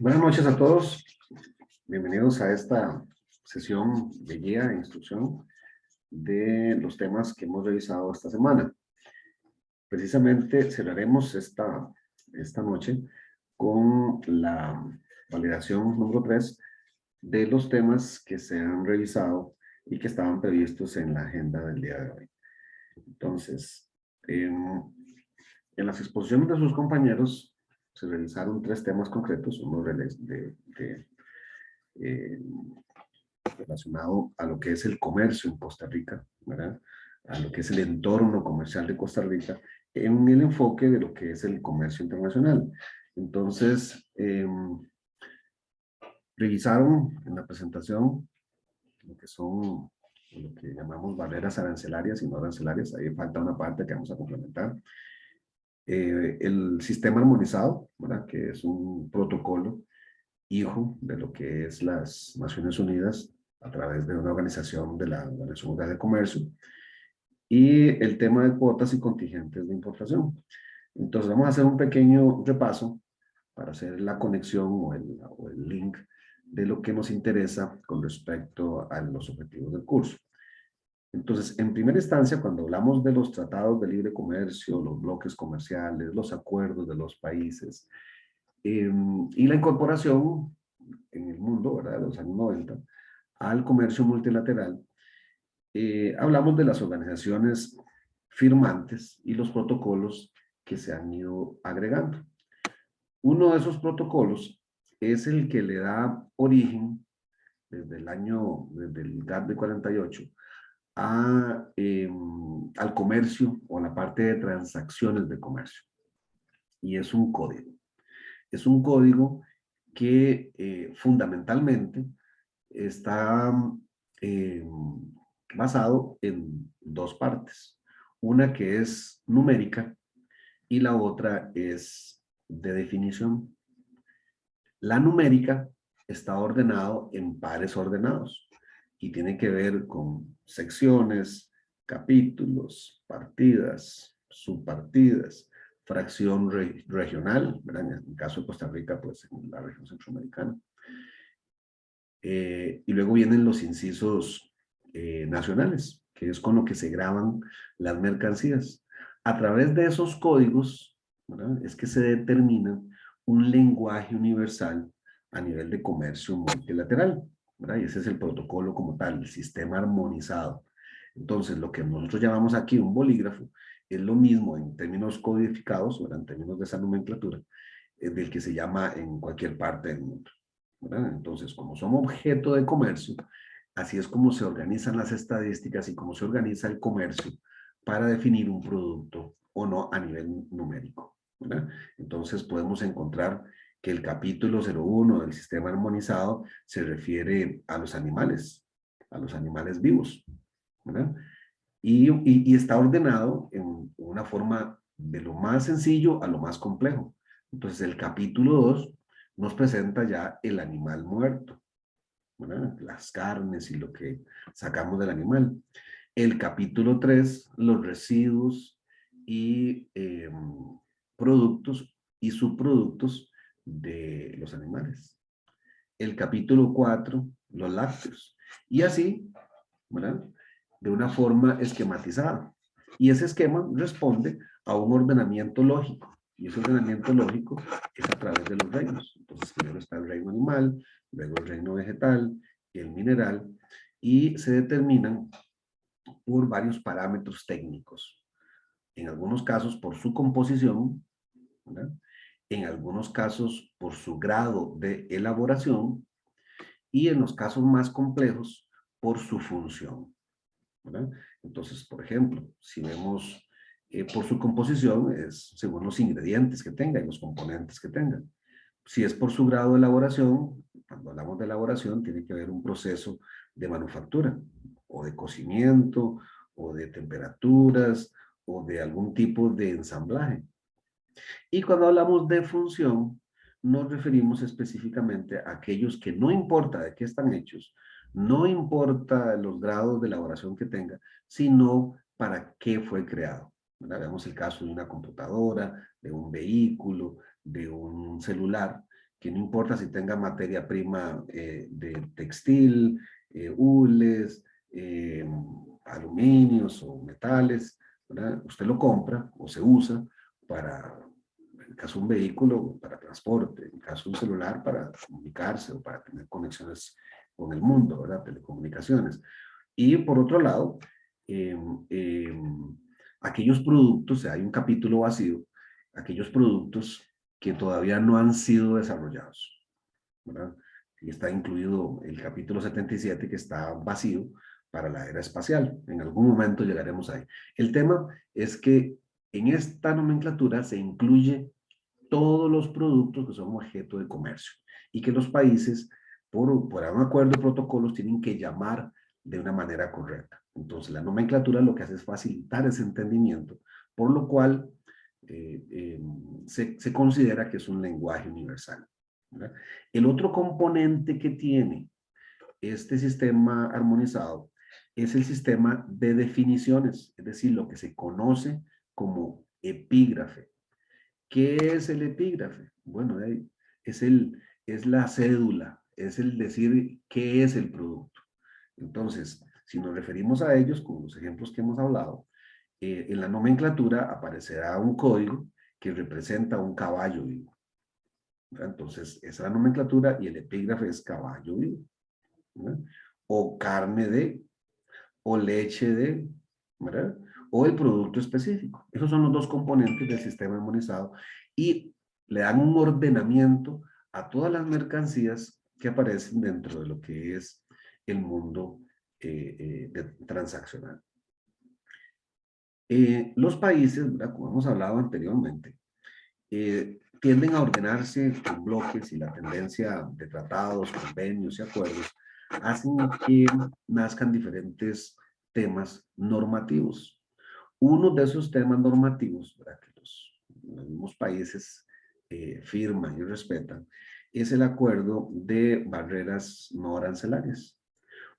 Buenas noches a todos. Bienvenidos a esta sesión de guía e instrucción de los temas que hemos revisado esta semana. Precisamente cerraremos esta noche con la validación número 3 de los temas que se han revisado y que estaban previstos en la agenda del día de hoy. Entonces, en las exposiciones de sus compañeros se revisaron 3 temas concretos, uno eh, relacionado a lo que es el comercio en Costa Rica, ¿verdad? A lo que es el entorno comercial de Costa Rica, en el enfoque de lo que es el comercio internacional. Entonces, revisaron en la presentación lo que son lo que llamamos barreras arancelarias y no arancelarias. Ahí falta una parte que vamos a complementar. El sistema armonizado, ¿verdad? Que es un protocolo hijo de lo que es las Naciones Unidas a través de una organización de la Organización Mundial de Comercio, y el tema de cuotas y contingentes de importación. Entonces vamos a hacer un pequeño repaso para hacer la conexión o el link de lo que nos interesa con respecto a los objetivos del curso. Entonces, en primera instancia, cuando hablamos de los tratados de libre comercio, los bloques comerciales, los acuerdos de los países, y la incorporación en el mundo, ¿verdad?, de los años 90, al comercio multilateral, hablamos de las organizaciones firmantes y los protocolos que se han ido agregando. Uno de esos protocolos es el que le da origen desde el GATT de 48 al comercio o a la parte de transacciones de comercio. Y es un código. Es un código que fundamentalmente está eh, basado en 2 partes. Una que es numérica y la otra es de definición. La numérica está ordenado en pares ordenados y tiene que ver con secciones, capítulos, partidas, subpartidas, fracción regional, ¿verdad? En el caso de Costa Rica, pues en la región centroamericana. Y luego vienen los incisos nacionales, que es con lo que se graban las mercancías. A través de esos códigos, ¿verdad?, es que se determina un lenguaje universal a nivel de comercio multilateral, ¿verdad? Y ese es el protocolo como tal, el sistema armonizado. Entonces, lo que nosotros llamamos aquí un bolígrafo es lo mismo en términos codificados, ¿verdad?, en términos de esa nomenclatura, del que se llama en cualquier parte del mundo, ¿verdad? Entonces, como somos objeto de comercio, así es como se organizan las estadísticas y cómo se organiza el comercio para definir un producto o no a nivel numérico, ¿verdad? Entonces, podemos encontrar que el capítulo 01 del sistema armonizado se refiere a los animales vivos, ¿verdad? Y está ordenado en una forma de lo más sencillo a lo más complejo. Entonces, el capítulo 2 nos presenta ya el animal muerto, ¿verdad?, las carnes y lo que sacamos del animal. El capítulo 3, los residuos y productos y subproductos de los animales. El capítulo 4, los lácteos. Y así, ¿verdad?, de una forma esquematizada. Y ese esquema responde a un ordenamiento lógico. Y ese ordenamiento lógico es a través de los reinos. Entonces, primero está el reino animal, luego el reino vegetal, el mineral, y se determinan por varios parámetros técnicos. En algunos casos por su composición, ¿verdad?, en algunos casos por su grado de elaboración, y en los casos más complejos por su función, ¿verdad? Entonces, por ejemplo, si vemos por su composición, es según los ingredientes que tenga y los componentes que tenga. Si es por su grado de elaboración, cuando hablamos de elaboración, tiene que haber un proceso de manufactura, o de cocimiento, o de temperaturas, o de algún tipo de ensamblaje. Y cuando hablamos de función, nos referimos específicamente a aquellos que no importa de qué están hechos, no importa los grados de elaboración que tenga, sino para qué fue creado, ¿verdad? Veamos el caso de una computadora, de un vehículo, de un celular, que no importa si tenga materia prima de textil, hules, aluminios o metales, ¿verdad? Usted lo compra o se usa para, en el caso de un vehículo, para transporte, en el caso de un celular, para comunicarse o para tener conexiones con el mundo, ¿verdad? Telecomunicaciones. Y por otro lado, eh, eh, aquellos productos, o sea, hay un capítulo vacío, aquellos productos que todavía no han sido desarrollados, ¿verdad? Y está incluido el capítulo 77 que está vacío para la era espacial. En algún momento llegaremos ahí. El tema es que en esta nomenclatura se incluye todos los productos que son objeto de comercio y que los países, por un acuerdo de protocolos, tienen que llamar de una manera correcta. Entonces, la nomenclatura lo que hace es facilitar ese entendimiento, por lo cual se considera que es un lenguaje universal, ¿verdad? El otro componente que tiene este sistema armonizado es el sistema de definiciones, es decir, lo que se conoce como epígrafe. ¿Qué es el epígrafe? Bueno, es la cédula, es el decir qué es el producto. Entonces, si nos referimos a ellos, con los ejemplos que hemos hablado, en la nomenclatura aparecerá un código que representa un caballo vivo. Entonces, esa es la nomenclatura y el epígrafe es caballo vivo, ¿verdad? O carne de, o leche de, ¿verdad? O el producto específico. Esos son los dos componentes del sistema armonizado y le dan un ordenamiento a todas las mercancías que aparecen dentro de lo que es el mundo transaccional. Los países, ¿verdad? Como hemos hablado anteriormente, tienden a ordenarse en bloques y la tendencia de tratados, convenios y acuerdos hacen que nazcan diferentes temas normativos. Uno de esos temas normativos, ¿verdad?, que los mismos países firman y respetan, es el acuerdo de barreras no arancelarias.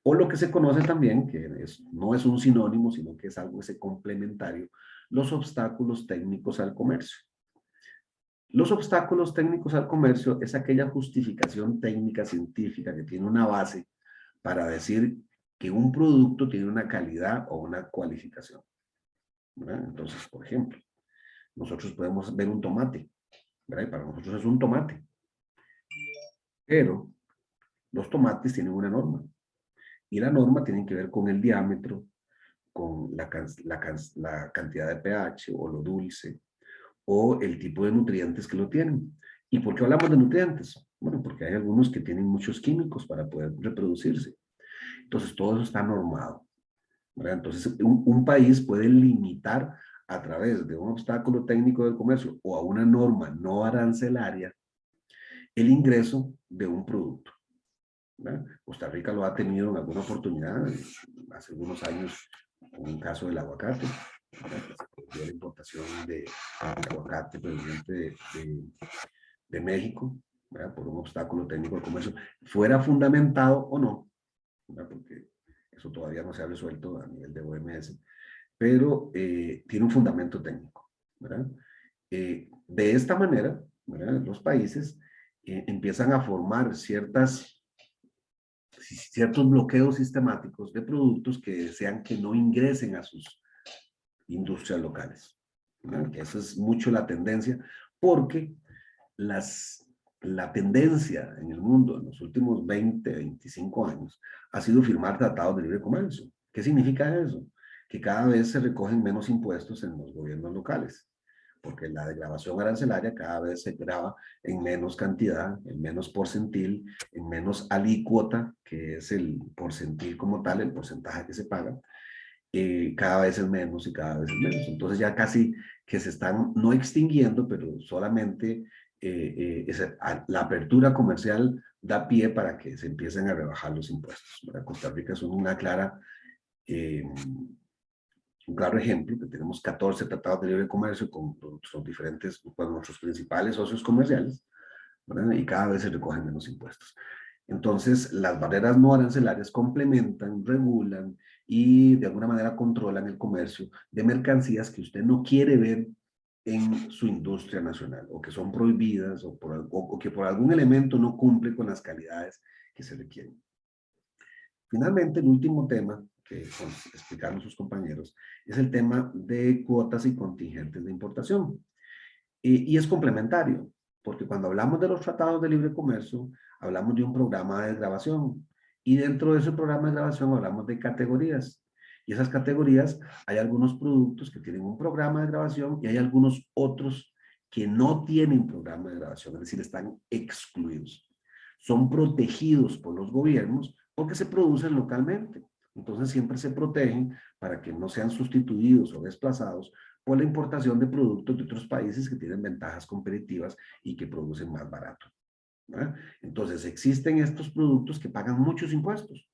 O lo que se conoce también, que no es un sinónimo, sino que es algo ese complementario, los obstáculos técnicos al comercio. Los obstáculos técnicos al comercio es aquella justificación técnica científica que tiene una base para decir que un producto tiene una calidad o una cualificación, ¿verdad? Entonces, por ejemplo, nosotros podemos ver un tomate, ¿verdad? Y para nosotros es un tomate, pero los tomates tienen una norma y la norma tiene que ver con el diámetro, con la cantidad de pH o lo dulce, o el tipo de nutrientes que lo tienen. ¿Y por qué hablamos de nutrientes? Bueno, porque hay algunos que tienen muchos químicos para poder reproducirse. Entonces, todo eso está normado, ¿verdad? Entonces, un país puede limitar a través de un obstáculo técnico del comercio o a una norma no arancelaria el ingreso de un producto, ¿verdad? Costa Rica lo ha tenido en alguna oportunidad, hace algunos años, en un caso del aguacate, la importación de aguacate proveniente de México, ¿verdad?, por un obstáculo técnico del comercio, fuera fundamentado o no, ¿verdad?, porque eso todavía no se ha resuelto a nivel de OMS, pero tiene un fundamento técnico, ¿verdad? De esta manera, ¿verdad?, los países empiezan a formar ciertos bloqueos sistemáticos de productos que desean que no ingresen a sus industrias locales, ¿verdad? Que esa es mucho la tendencia, porque la tendencia en el mundo en los últimos 20, 25 años ha sido firmar tratados de libre comercio. ¿Qué significa eso? Que cada vez se recogen menos impuestos en los gobiernos locales, porque la desgravación arancelaria cada vez se grava en menos cantidad, en menos porcentil, en menos alícuota, que es el porcentil como tal, el porcentaje que se paga, cada vez es menos y cada vez es menos. Entonces ya casi que se están no extinguiendo, pero solamente la apertura comercial da pie para que se empiecen a rebajar los impuestos, ¿verdad? Costa Rica es un claro ejemplo, que tenemos 14 tratados de libre comercio con los diferentes, pues, nuestros principales socios comerciales, ¿verdad? Y cada vez se recogen menos impuestos. Entonces, las barreras no arancelarias complementan, regulan y de alguna manera controlan el comercio de mercancías que usted no quiere ver en su industria nacional, o que son prohibidas, o que por algún elemento no cumple con las calidades que se requieren. Finalmente, el último tema que explicaron sus compañeros es el tema de cuotas y contingentes de importación. Y es complementario, porque cuando hablamos de los tratados de libre comercio, hablamos de un programa de desgravación, y dentro de ese programa de desgravación hablamos de categorías. Y esas categorías, hay algunos productos que tienen un programa de desgravación y hay algunos otros que no tienen programa de desgravación, es decir, están excluidos. Son protegidos por los gobiernos porque se producen localmente. Entonces siempre se protegen para que no sean sustituidos o desplazados por la importación de productos de otros países que tienen ventajas competitivas y que producen más barato, ¿verdad? Entonces existen estos productos que pagan muchos impuestos.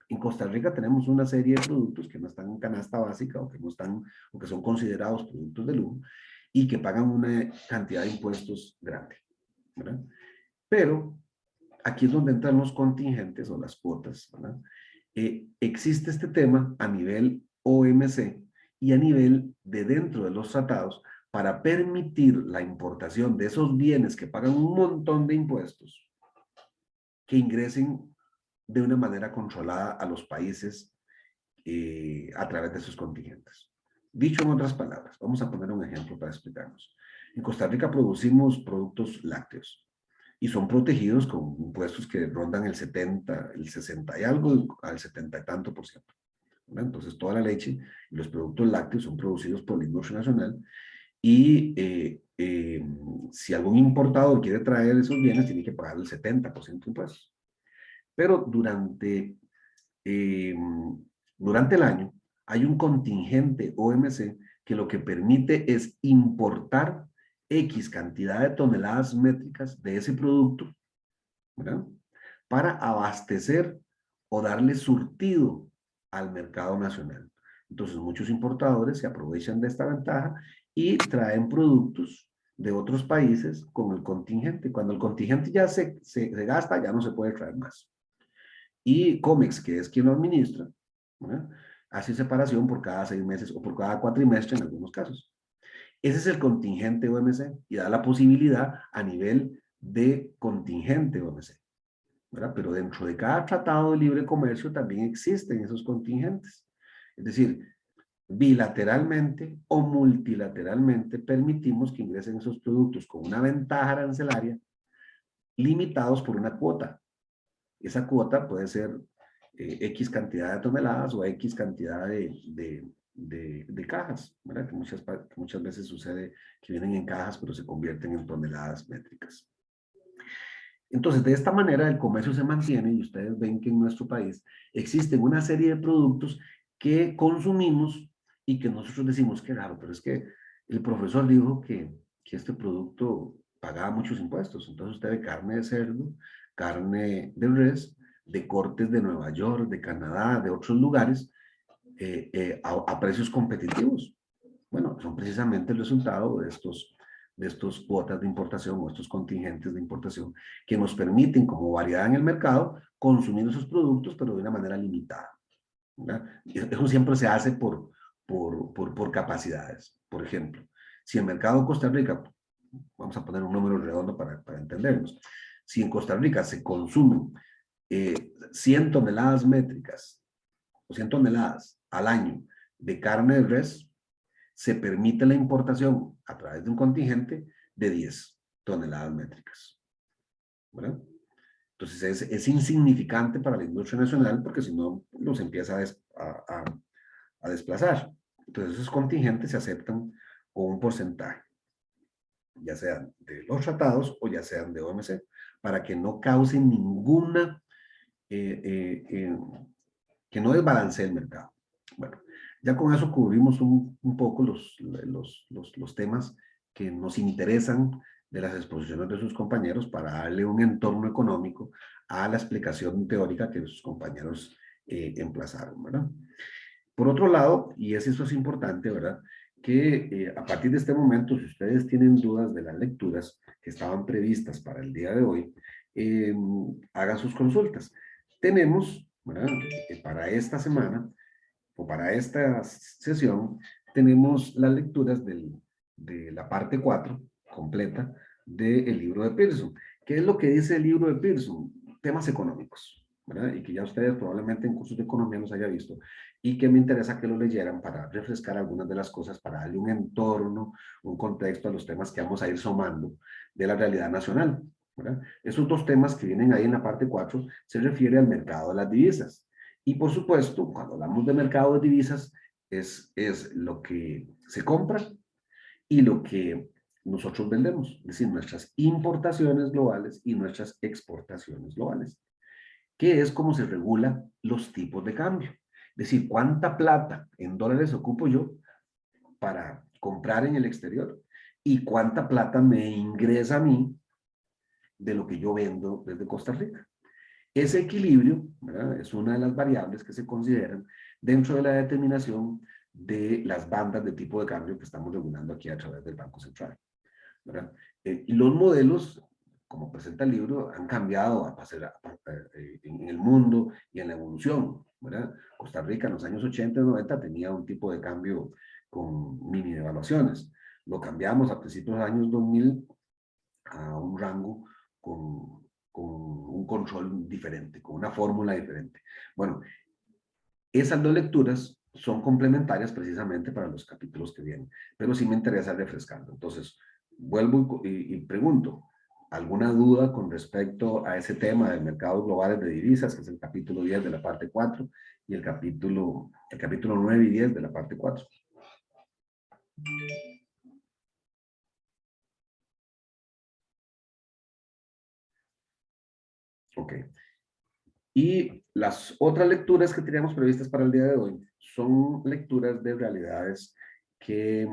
En Costa Rica tenemos una serie de productos que no están en canasta básica o que no están, o que son considerados productos de lujo y que pagan una cantidad de impuestos grande, ¿verdad? Pero aquí es donde entran los contingentes o las cuotas, ¿verdad? Existe este tema a nivel OMC y a nivel de dentro de los tratados para permitir la importación de esos bienes que pagan un montón de impuestos que ingresen de una manera controlada a los países a través de sus contingentes. Dicho en otras palabras, vamos a poner un ejemplo para explicarnos. En Costa Rica producimos productos lácteos y son protegidos con impuestos que rondan el 70, el 60 y algo, al 70 y tanto por ciento. Entonces, toda la leche y los productos lácteos son producidos por la industria nacional y si algún importador quiere traer esos bienes, tiene que pagar el 70% de impuestos. Pero eh, durante el año hay un contingente OMC que lo que permite es importar X cantidad de toneladas métricas de ese producto, ¿verdad? Para abastecer o darle surtido al mercado nacional. Entonces muchos importadores se aprovechan de esta ventaja y traen productos de otros países con el contingente. Cuando el contingente ya se gasta, ya no se puede traer más. Y COMEX, que es quien lo administra, ¿verdad?, hace separación por cada 6 meses o por cada cuatrimestre en algunos casos. Ese es el contingente OMC y da la posibilidad a nivel de contingente OMC, ¿verdad? Pero dentro de cada tratado de libre comercio también existen esos contingentes. Es decir, bilateralmente o multilateralmente permitimos que ingresen esos productos con una ventaja arancelaria limitados por una cuota. Esa cuota puede ser X cantidad de toneladas o X cantidad de cajas, ¿verdad? Que muchas veces sucede que vienen en cajas, pero se convierten en toneladas métricas. Entonces, de esta manera el comercio se mantiene y ustedes ven que en nuestro país existen una serie de productos que consumimos y que nosotros decimos que raro, pero es que el profesor dijo que este producto pagaba muchos impuestos. Entonces usted ve carne de cerdo, carne de res, de cortes de Nueva York, de Canadá, de otros lugares, a precios competitivos. Bueno, son precisamente el resultado de estos cuotas de importación o estos contingentes de importación que nos permiten, como variedad en el mercado, consumir esos productos, pero de una manera limitada, ¿verdad? Eso siempre se hace por capacidades. Por ejemplo, si el mercado de Costa Rica, vamos a poner un número redondo para entendernos, si en Costa Rica se consumen 100 toneladas métricas o 100 toneladas al año de carne de res, se permite la importación a través de un contingente de 10 toneladas métricas, ¿verdad? Entonces es insignificante para la industria nacional porque si no los empieza a desplazar. Entonces esos contingentes se aceptan con un porcentaje, ya sean de los tratados o ya sean de OMC, para que no causen ninguna, que no desbalancee el mercado. Bueno, ya con eso cubrimos un poco los temas que nos interesan de las exposiciones de sus compañeros para darle un entorno económico a la explicación teórica que sus compañeros emplazaron, ¿verdad? Por otro lado, y eso es importante, ¿verdad?, que a partir de este momento, si ustedes tienen dudas de las lecturas que estaban previstas para el día de hoy, hagan sus consultas. Tenemos, ¿verdad?, para esta semana, o para esta sesión, tenemos las lecturas de la parte 4 completa del libro de Pearson. ¿Qué es lo que dice el libro de Pearson? Temas económicos, ¿verdad? Y que ya ustedes probablemente en cursos de economía los haya visto, y que me interesa que lo leyeran para refrescar algunas de las cosas, para darle un entorno, un contexto a los temas que vamos a ir sumando de la realidad nacional, ¿verdad? Esos dos temas que vienen ahí en la parte 4 se refiere al mercado de las divisas. Y por supuesto, cuando hablamos de mercado de divisas, es lo que se compra y lo que nosotros vendemos, es decir, nuestras importaciones globales y nuestras exportaciones globales, que es como se regula los tipos de cambio. Es decir, cuánta plata en dólares ocupo yo para comprar en el exterior y cuánta plata me ingresa a mí de lo que yo vendo desde Costa Rica. Ese equilibrio, ¿verdad?, es una de las variables que se consideran dentro de la determinación de las bandas de tipo de cambio que estamos regulando aquí a través del Banco Central, ¿verdad? Y los modelos, como presenta el libro, han cambiado en el mundo y en la evolución, ¿verdad? Costa Rica en los años 80 y 90 tenía un tipo de cambio con mini devaluaciones. Lo cambiamos a principios de los años 2000 a un rango con un control diferente, con una fórmula diferente. Bueno, esas dos lecturas son complementarias precisamente para los capítulos que vienen, pero sí me interesa refrescarlo. Entonces, vuelvo y pregunto, ¿alguna duda con respecto a ese tema de mercados globales de divisas, que es el capítulo 10 de la parte 4 y el capítulo 9 y 10 de la parte 4? Ok. Y las otras lecturas que teníamos previstas para el día de hoy son lecturas de realidades que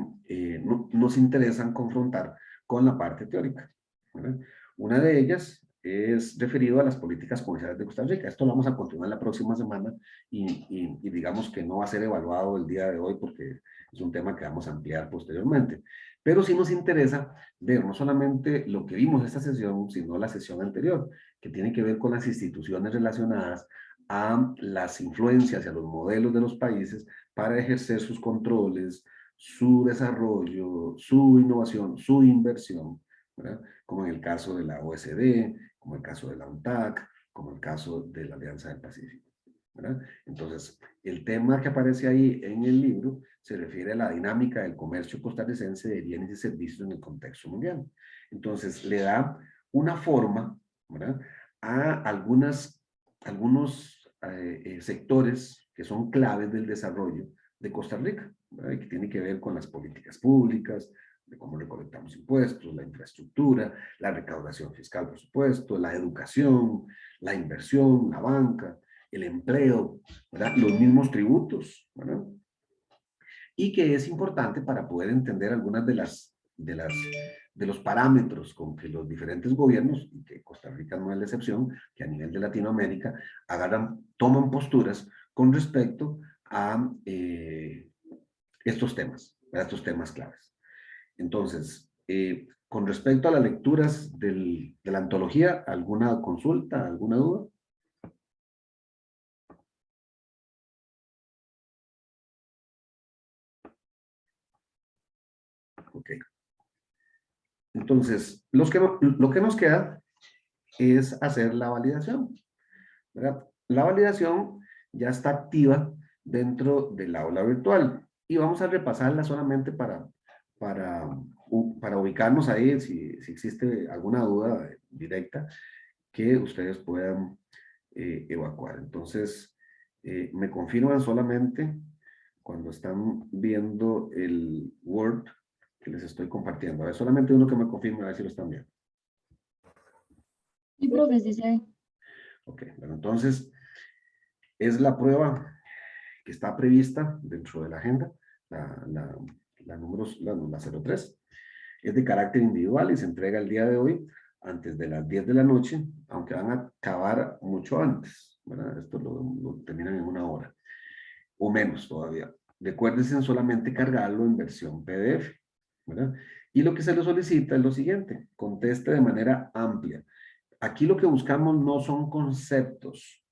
nos interesan confrontar con la parte teórica, ¿verdad? Una de ellas es referido a las políticas comerciales de Costa Rica. Esto lo vamos a continuar la próxima semana y digamos que no va a ser evaluado el día de hoy porque es un tema que vamos a ampliar posteriormente. Pero sí nos interesa ver no solamente lo que vimos esta sesión, sino la sesión anterior, que tiene que ver con las instituciones relacionadas a las influencias y a los modelos de los países para ejercer sus controles, su desarrollo, su innovación, su inversión, ¿verdad? Como en el caso de la OECD, como el caso de la UNTAC, como el caso de la Alianza del Pacífico, ¿verdad? Entonces, el tema que aparece ahí en el libro se refiere a la dinámica del comercio costarricense de bienes y servicios en el contexto mundial. Entonces, le da una forma, ¿verdad?, a algunos sectores que son claves del desarrollo de Costa Rica, ¿verdad?, y que tiene que ver con las políticas públicas, de cómo recolectamos impuestos, la infraestructura, la recaudación fiscal, por supuesto, la educación, la inversión, la banca, el empleo, ¿verdad?, los mismos tributos, ¿verdad?, y que es importante para poder entender algunas de los parámetros con que los diferentes gobiernos, y que Costa Rica no es la excepción, que a nivel de Latinoamérica toman posturas con respecto a estos temas, a estos temas claves. Entonces, con respecto a las lecturas de la antología, ¿alguna consulta, alguna duda? Ok. Entonces, lo que nos queda es hacer la validación, ¿verdad? La validación ya está activa dentro del aula virtual y vamos a repasarla solamente para ubicarnos ahí si existe alguna duda directa que ustedes puedan evacuar. Entonces, me confirman solamente cuando están viendo el Word que les estoy compartiendo. A ver, solamente uno que me confirme, a ver si lo están viendo. Sí, profe, sí se ve. Ok, bueno, entonces es la prueba que está prevista dentro de la agenda, la 03. Es de carácter individual y se entrega el día de hoy antes de las 10 de la noche, aunque van a acabar mucho antes, ¿verdad? Esto lo terminan en una hora o menos todavía. Recuérdense en solamente cargarlo en versión PDF, ¿verdad? Y lo que se le solicita es lo siguiente: conteste de manera amplia. Aquí lo que buscamos no son conceptos,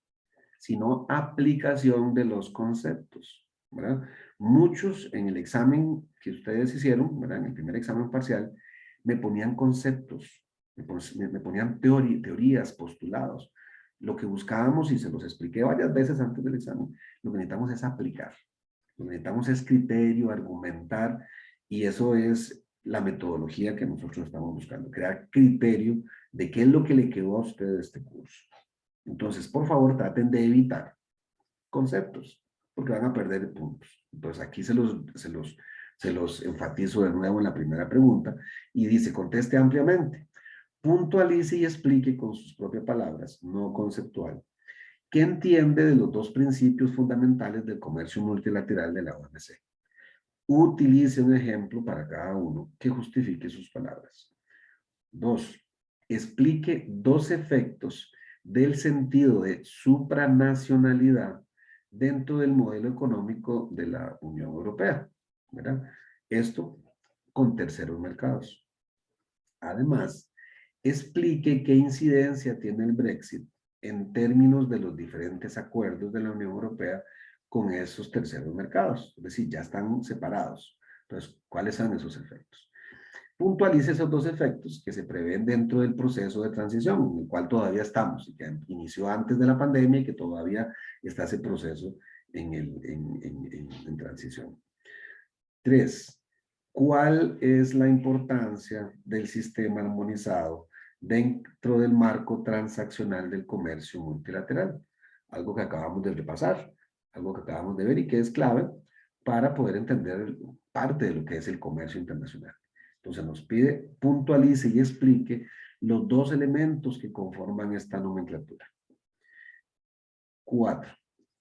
sino aplicación de los conceptos, ¿verdad? Muchos en el examen que ustedes hicieron, ¿verdad? En el primer examen parcial, me ponían conceptos, me ponían teorías, postulados. Lo que buscábamos, y se los expliqué varias veces antes del examen, lo que necesitamos es aplicar. Lo que necesitamos es criterio, argumentar, y eso es la metodología que nosotros estamos buscando, crear criterio de qué es lo que le quedó a ustedes de este curso. Entonces, por favor, traten de evitar conceptos, porque van a perder puntos. Entonces, aquí se los enfatizo de nuevo en la primera pregunta, y dice, conteste ampliamente. Puntualice y explique con sus propias palabras, no conceptual, ¿qué entiende de los dos principios fundamentales del comercio multilateral de la OMC? Utilice un ejemplo para cada uno que justifique sus palabras. 2. Explique dos efectos del sentido de supranacionalidad dentro del modelo económico de la Unión Europea, ¿verdad? Esto con terceros mercados. Además, explique qué incidencia tiene el Brexit en términos de los diferentes acuerdos de la Unión Europea con esos terceros mercados. Es decir, ya están separados. Entonces, ¿cuáles son esos efectos? Puntualice esos dos efectos que se prevén dentro del proceso de transición, en el cual todavía estamos, y que inició antes de la pandemia y que todavía está ese proceso en transición. 3. ¿Cuál es la importancia del sistema armonizado dentro del marco transaccional del comercio multilateral? Algo que acabamos de repasar, algo que acabamos de ver y que es clave para poder entender parte de lo que es el comercio internacional. Entonces nos pide puntualice y explique los dos elementos que conforman esta nomenclatura. 4.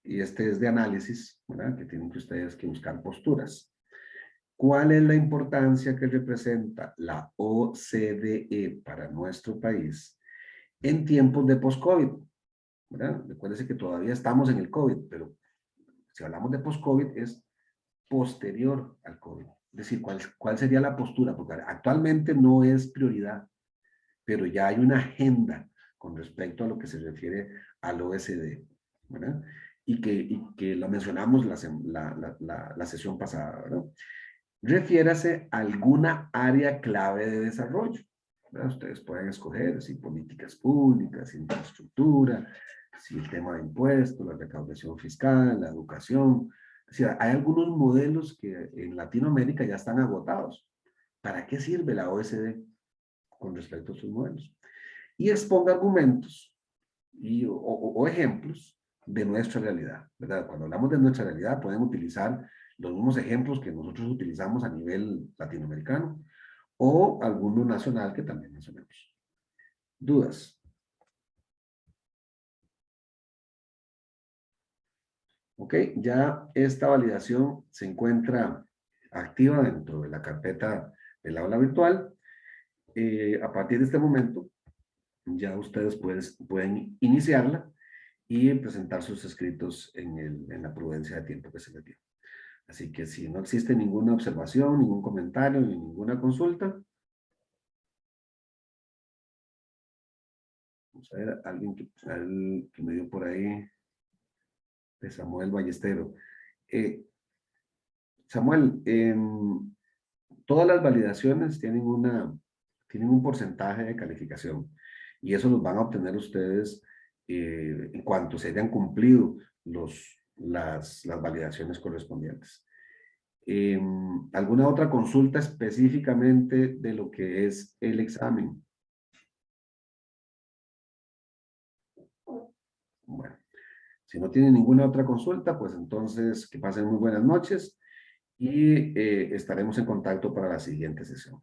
Y este es de análisis, ¿verdad? Que tienen que ustedes que buscar posturas. ¿Cuál es la importancia que representa la OCDE para nuestro país en tiempos de post-COVID? Recuérdense que todavía estamos en el COVID, pero si hablamos de post-COVID es posterior al COVID. Es decir, ¿cuál sería la postura? Porque actualmente no es prioridad, pero ya hay una agenda con respecto a lo que se refiere al OSD, ¿verdad? Y que la mencionamos la sesión pasada, ¿verdad? Refiérase a alguna área clave de desarrollo, ¿verdad? Ustedes pueden escoger si políticas públicas, infraestructura, si el tema de impuestos, la recaudación fiscal, la educación. O sea, hay algunos modelos que en Latinoamérica ya están agotados. ¿Para qué sirve la OSD con respecto a sus modelos? Y exponga argumentos o ejemplos de nuestra realidad, ¿verdad? Cuando hablamos de nuestra realidad, pueden utilizar los mismos ejemplos que nosotros utilizamos a nivel latinoamericano o alguno nacional que también mencionemos. ¿Dudas? Ok, ya esta validación se encuentra activa dentro de la carpeta del aula virtual. A partir de este momento, ya ustedes pueden iniciarla y presentar sus escritos en la prudencia de tiempo que se les dio. Así que si no existe ninguna observación, ningún comentario, ni ninguna consulta, vamos a ver, alguien que me dio por ahí, de Samuel Ballestero. Samuel, todas las validaciones tienen un porcentaje de calificación y eso los van a obtener ustedes en cuanto se hayan cumplido las validaciones correspondientes. ¿Alguna otra consulta específicamente de lo que es el examen? Bueno, si no tienen ninguna otra consulta, pues entonces que pasen muy buenas noches y estaremos en contacto para la siguiente sesión.